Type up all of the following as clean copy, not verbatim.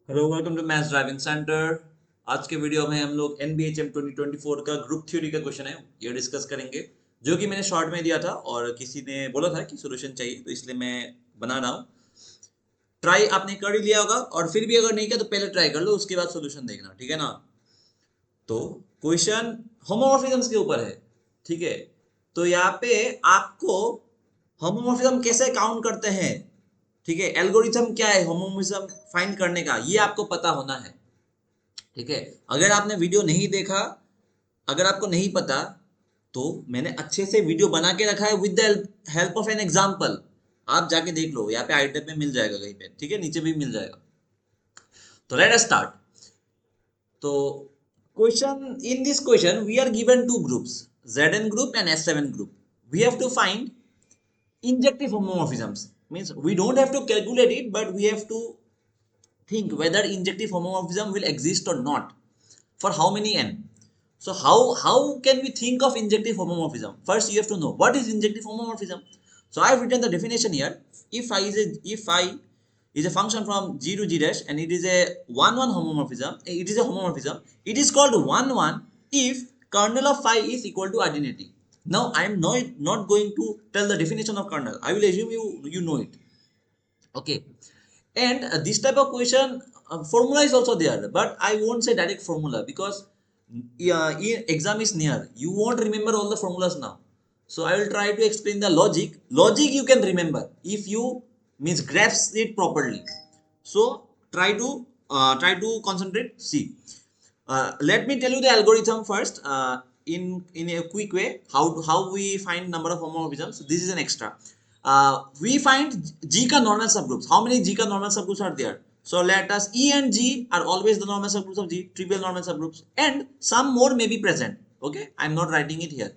Hello welcome to maths driving centre. आज के video में हम लोग NBHM 2024 का ग्रुप थ्योरी का क्वेश्चन है ये डिस्कस करेंगे, जो कि मैंने शॉर्ट में दिया था और किसी ने बोला था कि सॉल्यूशन चाहिए, तो इसलिए मैं बना रहा हूँ। ट्राई आपने कर ही लिया होगा, और फिर भी अगर नहीं किया तो पहले ट्राई कर लो, उसके बाद सॉल्यूशन देखना, ठीक है ना। तो क्वेश्चन होमोमॉर्फिज्म के ऊपर है, ठीक है। तो यहाँ पे आपको होमोमॉर्फिज्म कैसे काउंट करते हैं, ठीक है, एल्गोरिथम क्या है होमोमॉर्फिज्म फाइंड करने का, ये आपको पता होना है, ठीक है। अगर आपने वीडियो नहीं देखा, अगर आपको नहीं पता, तो मैंने अच्छे से वीडियो बना के रखा है with the help of an example. आप जाके देख लो, यहाँ पे आइटम में मिल जाएगा कहीं पे, ठीक है, नीचे भी मिल जाएगा। तो लेट अस स्टार्ट। तो question, in this question we are given two groups, Zn group and S7 group. We have to find injective homomorphisms. Means we don't have to calculate it, but we have to think whether injective homomorphism will exist or not, for how many n. So how can we think of injective homomorphism? First you have to know what is injective homomorphism. So I have written the definition here. If I is a function from g to g dash and it is a 1 1 homomorphism, it is a homomorphism, it is called 1 1 if kernel of phi is equal to identity. Now I am not going to tell the definition of kernel, I will assume you know it, okay. And this type of question, formula is also there, but I won't say direct formula because exam is near, you won't remember all the formulas now. So I will try to explain the logic you can remember if you means grasp it properly. So try to concentrate. See, let me tell you the algorithm first, in a quick way, how we find number of homomorphisms. This is an extra. We find G ka normal subgroups. How many G ka normal subgroups are there? So let us, E and G are always the normal subgroups of G, trivial normal subgroups, and some more may be present. Okay, I'm not writing it here.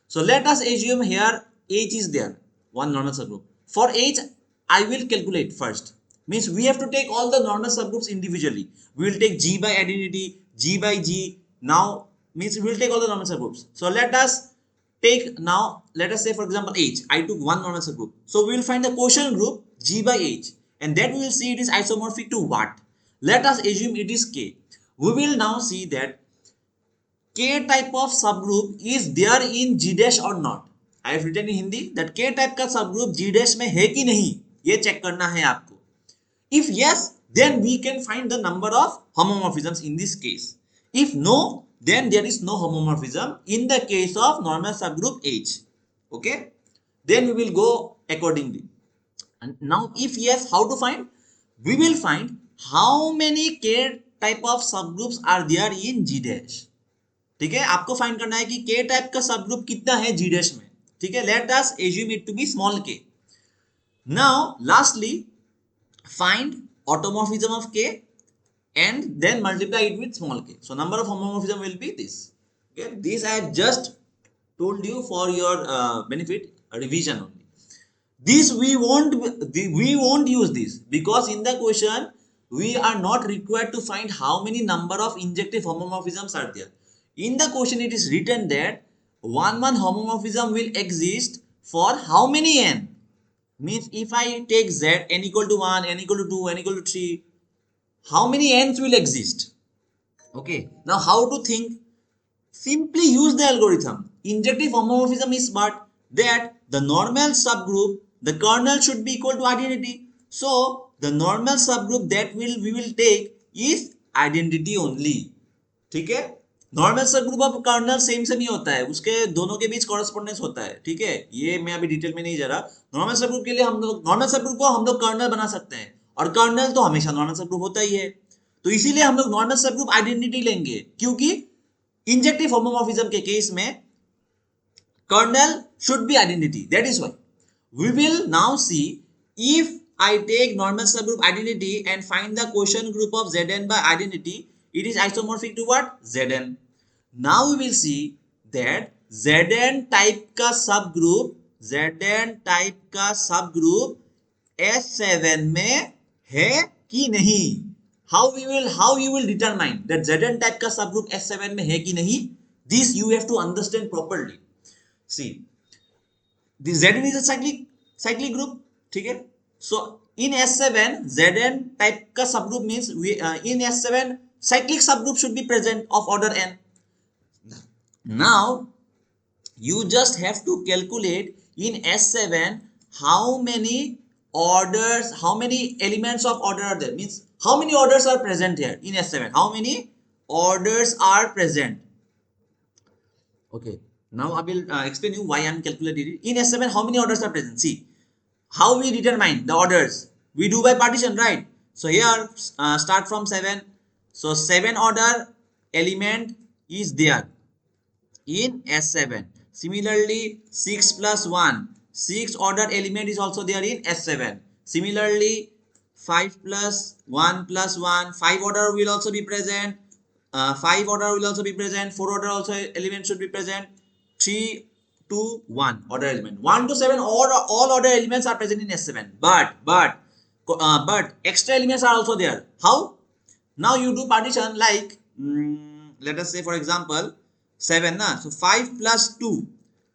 So let us assume here H is there, one normal subgroup. For H, I will calculate first. Means we have to take all the normal subgroups individually. We will take G by identity, G by G. Now means we will take all the normal subgroups. So let us take now, let us say for example H. I took one normal subgroup. So we will find the quotient group G by H, and that we will see it is isomorphic to what? Let us assume it is K. We will now see that K type of subgroup is there in G dash or not. I have written in Hindi that K type का subgroup G dash में है कि नहीं, ये check करना है आपको. If yes, then we can find the number of homomorphisms in this case. If no, then there is no homomorphism in the case of normal subgroup H. Okay, then we will go accordingly. And now if yes, how to find? We will find how many K type of subgroups are there in G dash. ठीक है, आपको find करना है कि K type का सब group कितना है G डैश में, ठीक है। Let us assume it to be small k. Now lastly find automorphism of K and then multiply it with small k. So number of homomorphism will be this. Okay, this I have just told you for your benefit, revision only. This we won't use this because in the question we are not required to find how many number of injective homomorphisms are there. In the question it is written that one homomorphism will exist for how many n. Means if I take z n equal to 1, n equal to 2, n equal to 3, how many n's will exist? Okay, now how to think? Simply use the algorithm. Injective homomorphism is what? That the normal subgroup, the kernel should be equal to identity. So the normal subgroup that we will take is identity only. ठीक है, normal subgroup of kernel same से नहीं होता है, उसके दोनों के बीच correspondence होता है, ठीक है। ये मैं अभी डिटेल में नहीं जा रहा। नॉर्मल सबग्रुप के लिए हम लोग, नॉर्मल सबग्रुप को हम लोग कर्नल बना सकते हैं, और कर्नल तो हमेशा नॉर्मल सबग्रुप होता ही है, तो इसीलिए हम लोग नॉर्मल सबग्रुप आइडेंटिटी लेंगे, क्योंकि इंजेक्टिव होमोमॉर्फिज्म के केस में kernel should be identity. That is why we will now see if I take normal subgroup identity and find the quotient group of Zn by identity, it is isomorphic to what? Zn. Now we will see that Zn type का subgroup S7 में है कि नहीं. How you will determine that Zn type का subgroup S7 में है कि नहीं? This you have to understand properly. See, the Zn is a cyclic group, ठीक है. So in S7 Zn type का subgroup means in S7 cyclic subgroup should be present of order n. Now you just have to calculate in S7 how many orders, how many elements of order are there, means how many orders are present here in S7, how many orders are present. Okay, now I will explain you why I am calculating it. In S7 how many orders are present. See how we determine the orders, we do by partition, right? So here start from 7, so 7 order element is there in S7. Similarly 6 plus 1, 6 order element is also there in S7. Similarly 5 plus 1 plus 1, 5 order will also be present, 5 order will also be present, 4 order also element should be present, 3 2 1 order element, 1 to 7 all order elements are present in S7, but extra elements are also there. How? Now you do partition like let us say for example 7 na, so 5 plus 2,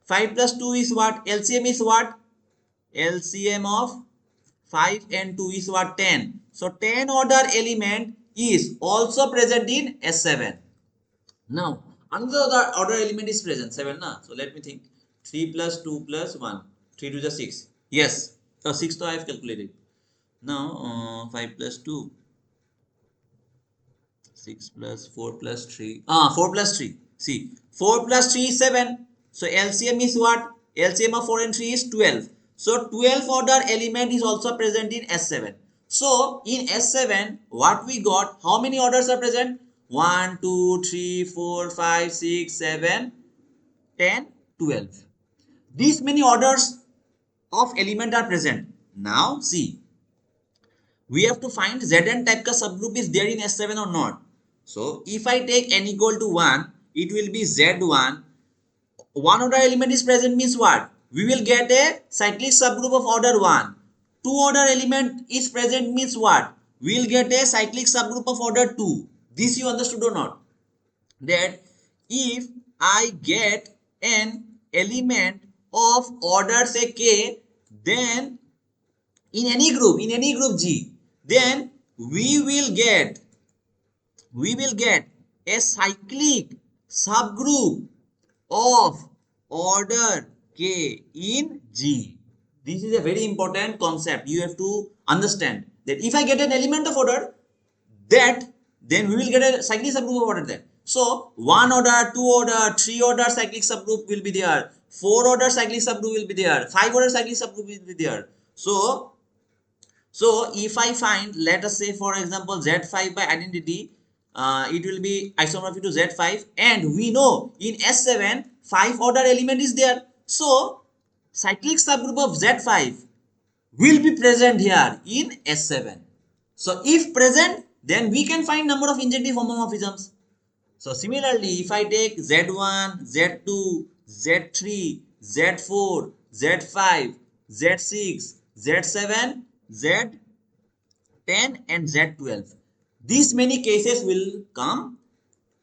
5 plus 2 is what? LCM is what? LCM of 5 and 2 is what? 10. So 10 order element is also present in S7. Now another order element is present 7 na, so let me think, 3 plus 2 plus 1, 3 to the 6, yes, so 6 to I have calculated. Now 5 plus 2, 6 plus 4 plus 3, 4 plus 3, see 4 plus 3 is 7, so LCM is what? LCM of 4 and 3 is 12, so 12 order element is also present in S7. So in S7 what we got, how many orders are present? 1 2 3 4 5 6 7 10 12, these many orders of element are present. Now see, we have to find Zn type ka subgroup is there in S7 or not. So if I take n equal to 1, it will be Z1. One order element is present means what? We will get a cyclic subgroup of order 1. Two order element is present means what? We will get a cyclic subgroup of order 2. This you understood or not? That if I get an element of order say k, then in any group G, then we will get a cyclic subgroup of order k in G. This is a very important concept. You have to understand that if I get an element of order, that then we will get a cyclic subgroup of order there. So 1 order, 2 order, 3 order cyclic subgroup will be there, 4 order cyclic subgroup will be there, 5 order cyclic subgroup will be there. So if I find, let us say for example Z5 by identity, it will be isomorphic to Z5, and we know in S7 5 order element is there. So cyclic subgroup of Z5 will be present here in S7. So if present, then we can find number of injective homomorphisms. So similarly, if I take Z1, Z2, Z3, Z4, Z5, Z6, Z7, Z10 and Z12, these many cases will come,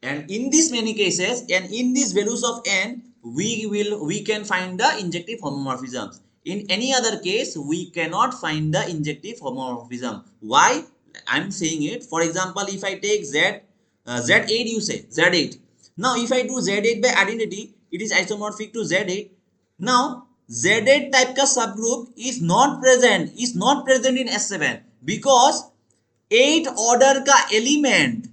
and in these many cases and in these values of n, we can find the injective homomorphisms. In any other case, we cannot find the injective homomorphism. Why I'm saying it? For example, if I take Z8, you say Z8. Now if I do Z8 by identity, it is isomorphic to Z8. Now Z8 type का subgroup is not present in S7 because 8 order का element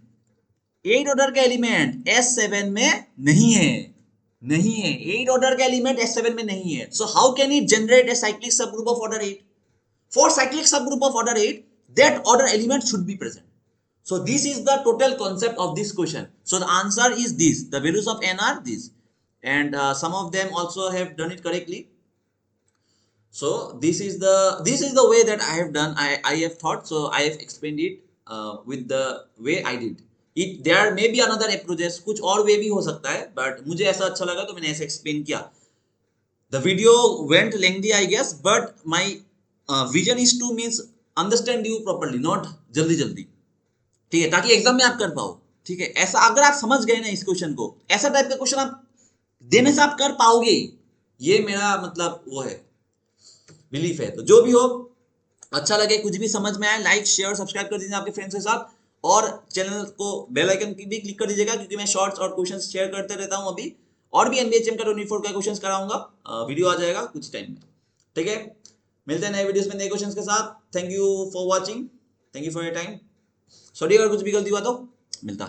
S7 में नहीं है 8 order का element S7 में नहीं है. So how can it generate a cyclic subgroup of order 8? For cyclic subgroup of order 8, that order element should be present. So this is the total concept of this question. So the answer is this. The values of n are this, and some of them also have done it correctly. So this is the way that I have done. I have thought. So I have explained it with the way I did. There may be another approaches. कुछ और way भी हो सकता है, but मुझे ऐसा अच्छा लगा तो मैंने ऐसे explain किया. The video went lengthy, I guess, but my vision is to means understand you properly, not जल्दी. ठीक है, ताकि एग्जाम में आप कर पाओ. ठीक है, ऐसा अगर आप समझ गए ना इस क्वेश्चन को, ऐसा टाइप का क्वेश्चन आप देने से आप कर पाओगे, ये मेरा मतलब वो है, बिलीफ है. तो जो भी हो, अच्छा लगे, कुछ भी समझ में आए, लाइक शेयर और सब्सक्राइब कर दीजिए आपके फ्रेंड्स के साथ, और चैनल को बेल आइकन की भी क्लिक कर दीजिएगा, क्योंकि मैं शॉर्ट्स और क्वेश्चंस शेयर करते रहता हूं अभी, और भी एनबीए चैम का 24 का क्वेश्चंस कराऊंगा, वीडियो आ जाएगा कुछ टाइम में। ठीक है, मिलते हैं नए वीडियोस में नए क्वेश्चंस के साथ। Thank you for watching, thank you for your time. Sorry अगर कुछ भी गलती हुआ तो मिलता